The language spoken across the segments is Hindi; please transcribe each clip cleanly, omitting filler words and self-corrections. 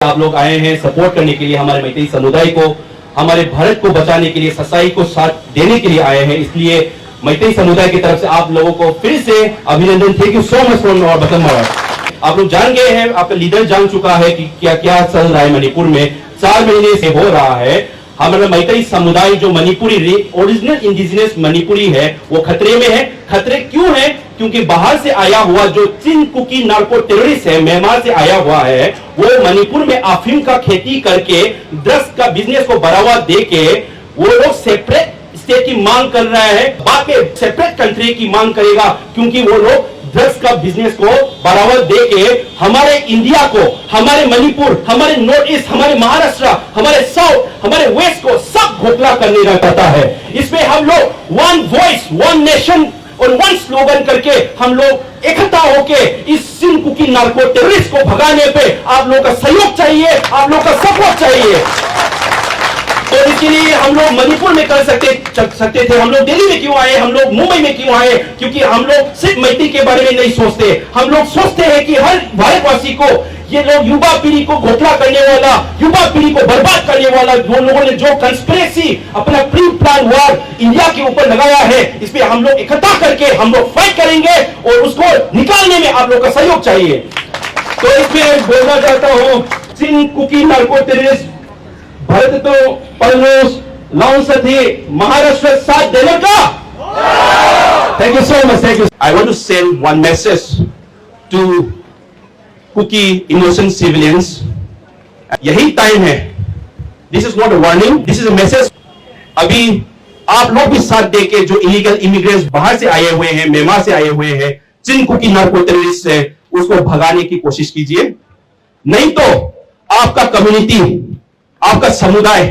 आप लोग आए हैं सपोर्ट करने के लिए हमारे मैतेई समुदाय को, हमारे भारत को बचाने के लिए, सच्चाई को साथ देने के लिए आए हैं। इसलिए मैतेई समुदाय की तरफ से आप लोगों को फिर से अभिनंदन। Thank you so much for और बटन मारा। आप लोग जान गए हैं, आपका लीडर जान चुका है कि क्या क्या चल रहा है मणिपुर में। 4 महीने से हो रहा है। हमारा मैतेई समुदाय जो मणिपुरी ओरिजिनल इंडिजिनस मणिपुरी है वो खतरे में है। खतरे क्यों है? क्योंकि बाहर से आया हुआ जो चिन कुकी नार्को टेररिस्ट है, म्यांमार से आया हुआ है, वो मणिपुर में अफीम का खेती करके ड्रग्स का बिजनेस को बढ़ावा देके वो लोग सेपरेट स्टेट की मांग कर रहा है, बाकी सेपरेट कंट्री की मांग करेगा, क्योंकि वो लोग ड्रग्स का बिजनेस को बढ़ावा देके हमारे इंडिया को, हमारे मणिपुर, हमारे नॉर्थ ईस्ट, हमारे महाराष्ट्र, हमारे साउथ, हमारे वेस्ट को सब घोटाला करने का पता है। इसमें हम लोग वन वॉइस, वन नेशन और वन स्लोगन करके हम लोग इकट्ठा होके इस चिन कुकी नार्को टेररिस्ट को भगाने पे आप लोगों का सहयोग चाहिए, आप लोगों का सपोर्ट चाहिए। तो इसके लिए हम लोग मणिपुर में कर सकते थे। हम लोग दिल्ली में क्यों आए, हम लोग मुंबई में क्यों आए? क्योंकि हम लोग सिर्फ मैतेई के बारे में नहीं सोचते, हम लोग सोचते हैं कि हर भारतवासी को, ये लोग युवा पीढ़ी को घोटाला करने वाला, युवा पीढ़ी को बर्बाद करने वाला जो लोगों ने जो कंस्पिरेसी अपना प्री प्लान वार इंडिया के ऊपर लगाया है, इस पे हम लोग इकट्ठा करके हम लोग फाइट करेंगे और उसको निकालने में आप लोग का सहयोग चाहिए। तो इसमें बोलना चाहता हूं, चिन कुकी नार्को टेररिस्ट भारत तो परनोस लाउन सथी महाराष्ट्र साथ देने का। Thank you so much. Thank you. I want to send one message to Kuki innocent civilians. यही टाइम है, this is not a warning, this is a message. अभी आप लोग भी साथ देके जो इलीगल इमिग्रेंट्स बाहर से आए हुए हैं, म्यांमार से आए हुए हैं, चिन कुकी नार्को टेररिस्ट है, उसको भगाने की कोशिश कीजिए। नहीं तो आपका कम्युनिटी, आपका समुदाय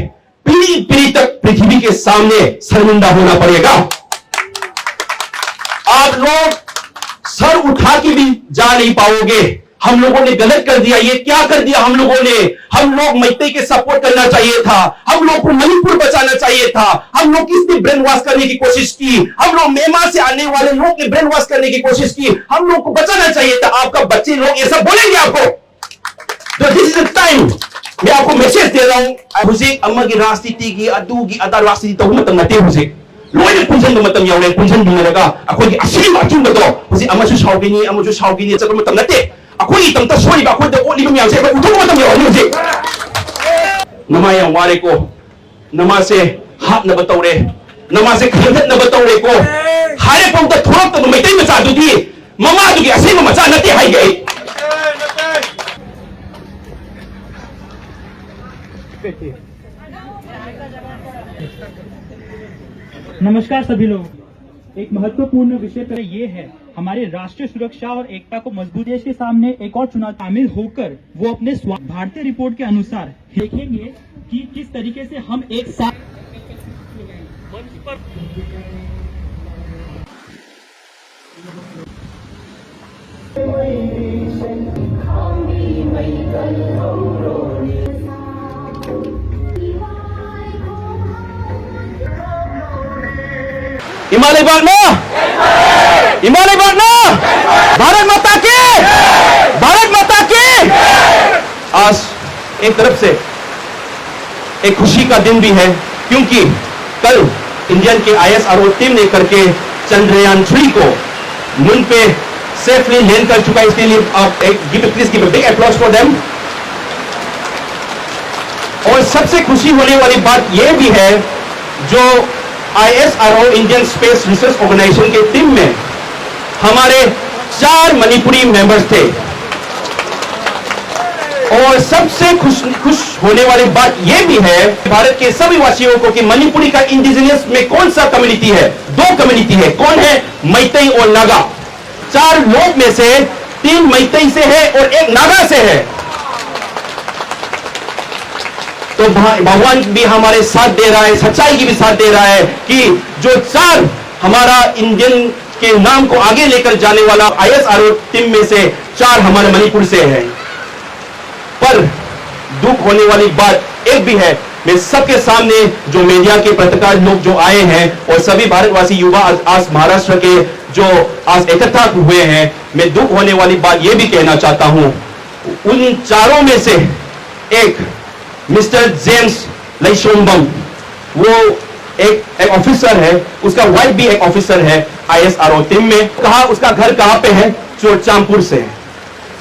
पीढ़ी पीढ़ी तक पृथ्वी के सामने शर्मिंदा होना पड़ेगा। आप लोग सर उठा के भी जा नहीं पाओगे। हम लोगों ने गलत कर दिया। ये क्या कर दिया हम लोगों ने? हम लोग मैतेई के सपोर्ट करना चाहिए था, हम लोग को मणिपुर बचाना चाहिए था। हम लोग किसने ब्रेन वॉश करने की कोशिश की? हम लोग म्यांमार से आने वाले लोग ने ब्रेन वॉश करने की कोशिश की। हम लोग को बचाना चाहिए था। आपका बच्चे लोग ये सब बोलेंगे आपको। तो दिस इज द टाइम। मैं आपको मैसेज दे रहा हूं। हुजिक अमगी राजनीति की अदुगी अदा राजनीति तो मतम नते हुजिक लोइने पुंजन मतम यावले पुंजन बिनरगा अखोगी असली अचुम बतो हुजिक अमसु सावगिनी अमसु सावगिनी चक मतम नते अखोगी तमता सोई बा खोद ओली बम यावसे उठो मतम यावले हुजिक नमा या वारे को नमा से हाथ न बतौरे नमा से खंडत न बतौरे को हारे पौता थोरक तो मैतेई मचा दुदी ममा दुगी असली मचा नते हाई गई। नमस्कार सभी लोग। एक महत्वपूर्ण विषय पर ये है, हमारे राष्ट्रीय सुरक्षा और एकता को मजबूत देश के सामने एक और चुनाव शामिल होकर वो अपने भारतीय रिपोर्ट के अनुसार देखेंगे कि किस तरीके से हम एक साथ हिमालय बांटना, हिमालय बांटना, भारत माता की, भारत माता की। आज एक तरफ से एक खुशी का दिन भी है, क्योंकि कल इंडियन के ISRO टीम ने करके चंद्रयान 3 को मून पे सेफली लैंड कर चुका है। इसके लिए आप please give a big applause for them. और सबसे खुशी होने वाली बात यह भी है, जो ISRO Indian space research organisation के टीम में हमारे 4 मणिपुरी मेंबर्स थे। और सबसे खुश होने वाली बात यह भी है भारत के सभी वासियों को कि मणिपुरी का इंडिजिनियस में कौन सा कम्युनिटी है? 2 कम्युनिटी है। कौन है? मैतेई और नागा। 4 लोग में से 3 मैतेई से है और 1 नागा से है। तो भगवान भी हमारे साथ दे रहा है, सच्चाई की भी साथ दे रहा है कि जो 4 हमारा इंडियन के नाम को आगे लेकर जाने वाला ISRO टीम में से 4 हमारे मणिपुर से हैं। पर दुख होने वाली बात एक भी है, मैं सबके सामने जो मीडिया के पत्रकार लोग जो आए हैं और सभी भारतवासी युवा आज महाराष्ट्र के जो आज इकट्ठा हुए हैं, मैं दुख होने वाली बात यह भी कहना चाहता हूं, उन 4 में से एक मिस्टर जेम्स लैशोम्बम, वो एक ऑफिसर है, उसका वाइफ भी एक ऑफिसर है ISRO टीम में। कहा उसका घर कहां पे है? चोरचामपुर से है।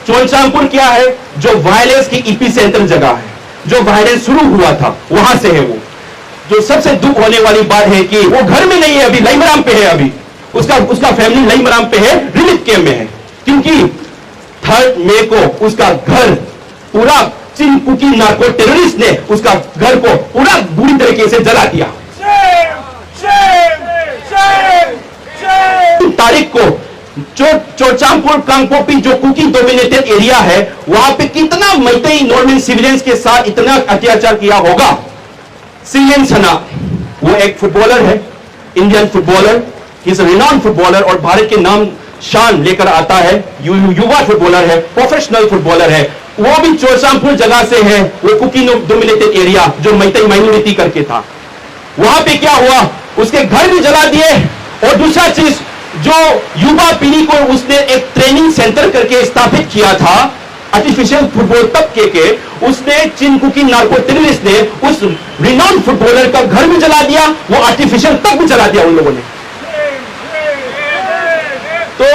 चोरचामपुर क्या है? जो वायलेंस की ईपी सेंटर जगह है, जो वायलेंस शुरू हुआ था, वहां से है वो। जो सबसे दुख होने वाली बात है कि वो घर में नहीं है, अभी लाइमराम पे है। अभी उसका फैमिली लाइमराम पे है, रिलीफ कैंप में है, क्योंकि 3 मई को उसका घर पूरा चिनकुकी नार्को टेररिस्ट ने उसका घर को पूरा बुरी तरीके से जला दिया। तारीख को चोरचामपुर कांगपोपी जो कुकी डोमिनेटेड एरिया है, वहां पे कितना मैतेई नॉर्मल सिविलियंस के साथ इतना अत्याचार किया होगा। सिलियन सना, वो एक फुटबॉलर है, Indian footballer, he is a renowned footballer और भारत के नाम शान लेकर आता है। युवा फुटबॉलर है, प्रोफेशनल फुटबॉलर है। वो भी चोरचामपुर जगह से है, वो कुकी डोमिनेटेड एरिया जो मैतेई माइनॉरिटी करके था। वहां पे क्या हुआ? उसके घर भी जला दिए। और दूसरा चीज, जो युवा पीढ़ी को उसने एक ट्रेनिंग सेंटर करके स्थापित किया था आर्टिफिशियल फुटबॉल तबके के, उसने चिनकुकी नार्को टेररिस्ट ने उस रिनाउंड फुटबॉलर का घर भी जला दिया, वो आर्टिफिशियल तक भी जला दिया उन लोगों ने। तो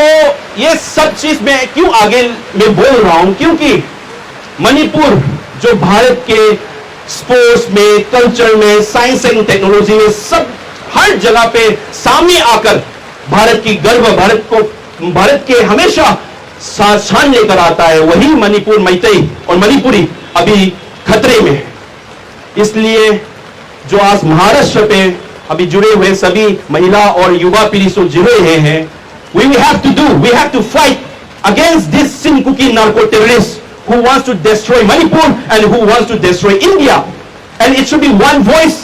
ये सब चीज मैं क्यों आगे मैं बोल रहा हूं? क्योंकि मणिपुर जो भारत के स्पोर्ट्स में, कल्चर में, साइंस एंड टेक्नोलॉजी में, सब हर जगह पे सामने आकर भारत की गर्व, भारत के हमेशा शान लेकर आता है, वही मणिपुर मैतेई और मणिपुरी अभी खतरे में है। इसलिए जो आज महाराष्ट्र पे अभी जुड़े हुए सभी महिला और युवा पीढ़ी से जुड़े हैं, we have to fight against this Chinkuki narco terrorists who wants to destroy Manipur and who wants to destroy India. And it should be one voice,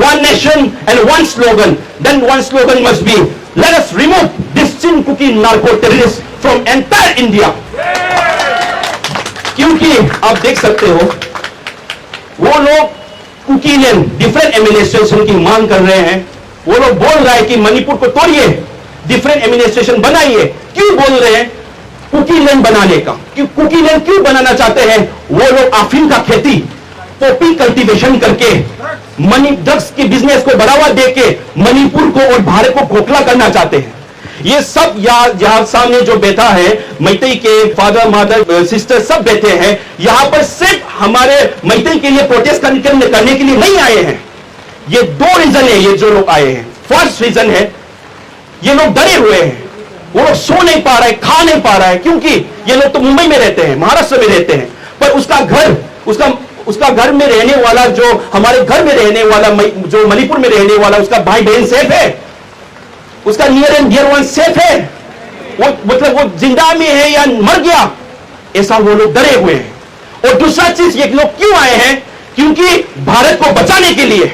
one nation and one slogan. Then one slogan must be, let us remove this Chinkuki narco terrorists from entire India. क्योंकि आप देख सकते हो, वो लोग कुकी लैंड डिफरेंट एडमिनिस्ट्रेशन की मांग कर रहे हैं। वो लोग बोल रहा है कि मणिपुर को तोड़िए, डिफरेंट एडमिनिस्ट्रेशन बनाइए। क्यों बोल रहे हैं? कुकी लैंड बनाने का। कुकी लैंड क्यों बनाना चाहते हैं? वो लोग अफीम का खेती, पॉपी कल्टीवेशन करके, मनी ड्रग्स के बिजनेस को बढ़ावा देके मणिपुर को और भारत को खोखला करना चाहते हैं। ये सब यहां सामने जो बैठा है, मैतेई के फादर, मदर, सिस्टर सब बैठे हैं यहां पर, सिर्फ हमारे मैतेई के लिए प्रोटेस्ट करने के लिए नहीं आए हैं। ये 2 रीजन है ये जो लोग आए हैं। फर्स्ट रीजन है, ये लोग डरे हुए हैं, वो लोग सो नहीं पा रहे, खा नहीं पा रहा है, क्योंकि ये लोग तो मुंबई में रहते हैं, महाराष्ट्र में रहते हैं, पर उसका घर में रहने वाला, जो हमारे घर में रहने वाला, जो मणिपुर में रहने वाला, उसका भाई बहन सेफ है, उसका near and dear one safe है, वो मतलब वो जिंदा में है या मर गया, ऐसा वो लोग डरे हुए हैं। और दूसरा चीज, ये लोग क्यों आए हैं? क्योंकि भारत को बचाने के लिए,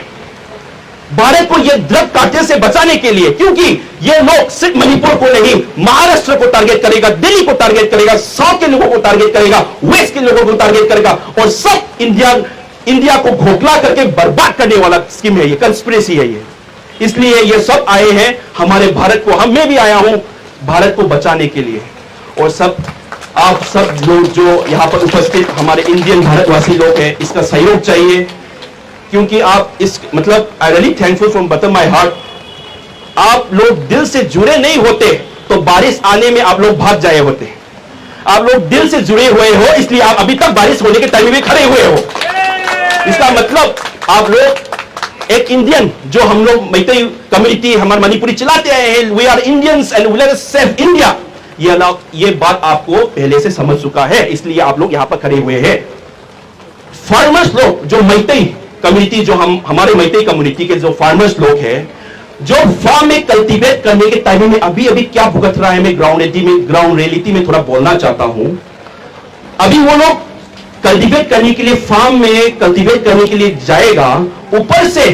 भारत को ये ड्रग कार्टेल से बचाने के लिए, क्योंकि ये लोग सिर्फ मणिपुर को नहीं, महाराष्ट्र को टारगेट करेगा, दिल्ली को टारगेट करेगा, साउथ के लोगों को टारगेट करेगा, वेस्ट के लोगों को टारगेट करेगा, और सब इंडिया को खोखला करके बर्बाद करने वाला स्कीम है ये, कंस्पिरेसी है ये। इसलिए ये सब आए हैं हमारे भारत को, मैं भी आया हूं भारत को बचाने के लिए। और सब आप सब लोग जो यहां पर उपस्थित हमारे इंडियन भारतवासी लोग हैं, इसका सहयोग चाहिए, क्योंकि आप इस मतलब I really thankful from bottom my heart. आप लोग दिल से जुड़े नहीं होते तो बारिश आने में आप लोग भाग जाए होते। आप लोग दिल से जुड़े हुए हो, इसलिए आप अभी तक बारिश होने के टाइम में खड़े हुए हो। इसका मतलब आप लोग एक इंडियन, जो हम लोग मैतेई कम्युनिटी, हमारे मणिपुरी चलाते आए हैं, we are Indians and we let us save India, ये बात आपको पहले से समझ चुका है, इसलिए आप लोग यहां पर खड़े हुए हैं। फार्मर्स लोग, जो मैतेई कम्युनिटी, जो हमारे मैतेई कम्युनिटी के जो फार्मर्स लोग हैं, जो फार्म में कल्टीवेट करने के टाइम में अभी क्या भुगत रहा है, मैं ग्राउंड रियलिटी में थोड़ा बोलना चाहता हूं। अभी वो लोग कल्टीवेट करने के लिए, फार्म में कल्टीवेट करने के लिए जाएगा, ऊपर से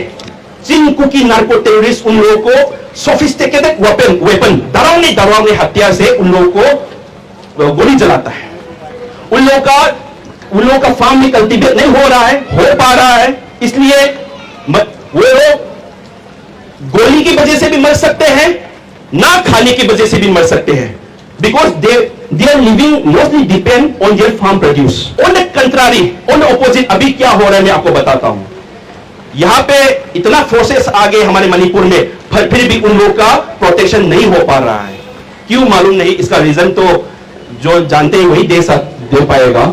चिनकुकी नार्को टेररिस्ट उन लोगों को सोफिस्टिकेटेड वेपन डरावने हथियार से उन लोगों को गोली चलाता है। उन लोगों का फार्म में कल्टीवेट नहीं हो रहा है, हो पा रहा है, इसलिए वो लोग गोली की वजह से भी मर सकते हैं, ना खाने की वजह से भी मर सकते हैं, because they are living mostly depend on their farm produce. On the contrary, on the opposite, अभी क्या हो रहा है मैं आपको बताता हूं. यहां पे इतना फोर्सेस आ गए हमारे मणिपुर में, फिर भी उन लोगों का प्रोटेक्शन नहीं हो पा रहा है. क्यों मालूम नहीं, इसका रीजन तो जो जानते हैं वही दे पाएगा.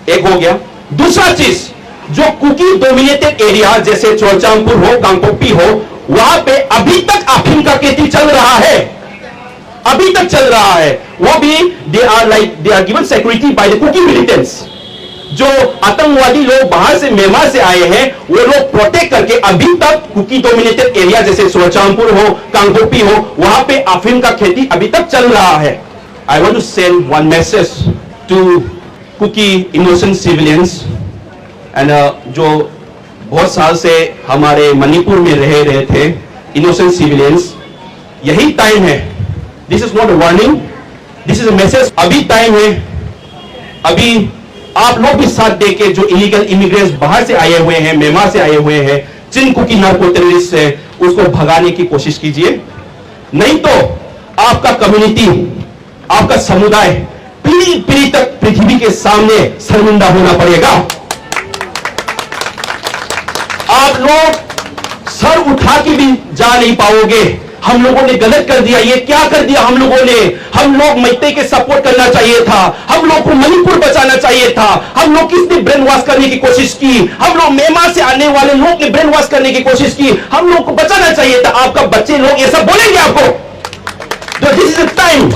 एक हो गया. दूसरा चीज, जो कुकी डोमिनेटेड एरिया जैसे चौचामपुर हो, कांगपोपी हो, वहां पे अभी तक अफीम का खेती चल रहा है. अभी तक चल रहा है. वो भी they are given security by the Kuki militants. जो आतंकवादी लोग बाहर से, म्यांमार से आए हैं, वो लोग प्रोटेक्ट करके अभी तक कुकी डोमिनेटेड एरिया जैसे चौचामपुर हो, कांगपोपी हो, वहां पे अफीम का खेती अभी तक चल रहा है. I want to send one message to Kuki innocent civilians and जो बहुत साल से हमारे मणिपुर में रहे थे इनोसेंट सिविलियंस. यही टाइम है. This is not a warning, this is a message. अभी टाइम है. अभी आप लोग भी साथ देके जो इलीगल इमिग्रेंट्स बाहर से आए हुए हैं, म्यांमार से आए हुए हैं, जिन कुकी नार्को टेररिस्ट है, उसको भगाने की कोशिश कीजिए. नहीं तो आपका कम्युनिटी, आपका समुदाय पीढ़ी पीढ़ी तक पृथ्वी के सामने शर्मिंदा होना पड़ेगा. आप लोग सर उठा के भी जा नहीं पाओगे. हम लोगों ने गलत कर दिया. ये क्या कर दिया हम लोगों ने? हम लोग मैते के सपोर्ट करना चाहिए था. हम लोग को मणिपुर बचाना चाहिए था. हम लोग किसने ब्रेन वॉश करने की कोशिश की? हम लोग म्यांमार से आने वाले लोग ने ब्रेन वॉश करने की कोशिश की. हम लोग को बचाना चाहिए था. आपका बच्चे लोग ये सब बोलेंगे आपको. तो दिस इज द टाइम.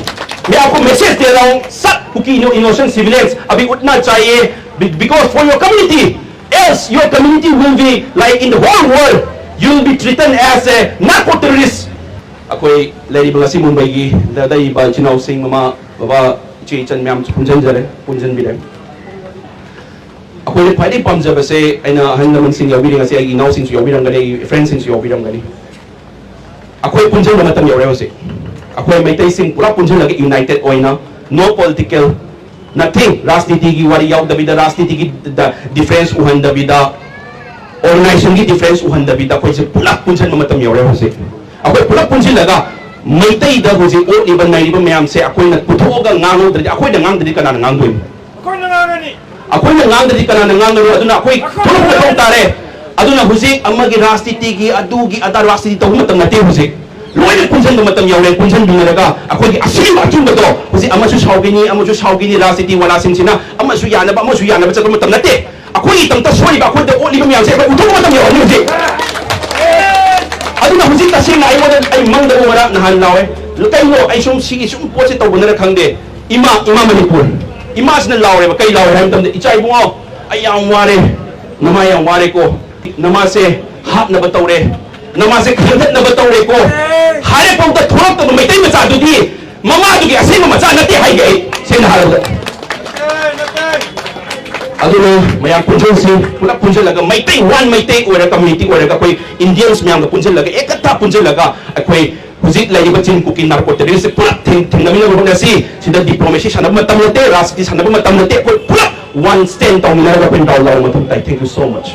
मैं आपको मैसेज दे रहा हूं, सब कुकी इनोसेंट सिविलियंस अभी उठना चाहिए. Because for your community, else your community will be like in the whole world, you will be treated as a narco terrorist. Ako'y layibang si Mumbai gi daday ba chinaw sing mama baba chi chan myam punjan jare punjan bile. Ako'y pwede pamjaba se aina han naman sing yawirang kasi ay inaw sing yawirang gani friends sing yawirang gani. Ako'y punjan naman tam yawrew se. Ako'y may tay sing pura punjan lagi united oina, no political nothing. राजनीति की वारी याव दबिदा, राजनीति की डिफरेंस उहन दबिदा, ऑर्गेनाइजेशन की डिफरेंस उहन दबिदा, कोई से पुलक पुंजन में मतम यावरे होसे. अकोई पुलक पुंजन लगा मैते इदा होसे ओ निबन नाई निबन मैम से अकोई न पुथोगा ngango दरि अकोई न ngang दरि kana न ngang दोई. अकोई न ngang दरि kana न ngang दोई. अदुना अकोई थोड़ा पुलक तारे. अदुना होसे अम्मा की राजनीति की अदु की अदा राजनीति तो मतम नते होसे. लोइने पुंजन मतम यावरे पुंजन बिनरगा अकोई की असीम अचुम बतो होसे अमसु साउगिनी राजनीति वाला सिंसिना अमसु यानबा चक मतम नते. अकोई तमता सोइबा अकोई द ओलिबा म्याम से अकोई उठो मतम यावरे होसे. अदुना होसे तसिंग आई वोन आई मंग द वरा नहान लावे लकैनो आई सुम सिगी सुम पोचे तौबनर खंगदे. इमा मणिपुर इमासना लावे कई लावे हम तमदे इचाई बुओ आई याम वारे नमा याम वारे को नमा से हाथ न बतौरे नमा से खंगत न बतौरे को हारे पौता थोक तो मैते मचा दुदी ममा दुगी असे मचा नते हाई गई से नहार अदुनो मया पुंजन से पुला पुंजन लगा मैते वन मैते ओरे कम्युनिटी ओरे का कोई इंडियंस म्याम का पुंजन लगा एकता पुंजन लगा कोई हुजिक लाइबा चिन कुकी नार्को टेररिस्ट से पुला थिंगनमिन होना सी सिदा डिप्लोमेसी सनब मतम नते राजनीति सनब मतम नते कोई पुला वन स्टैंड तौमिना का पिन डाउन लाव मतम. Thank you so much.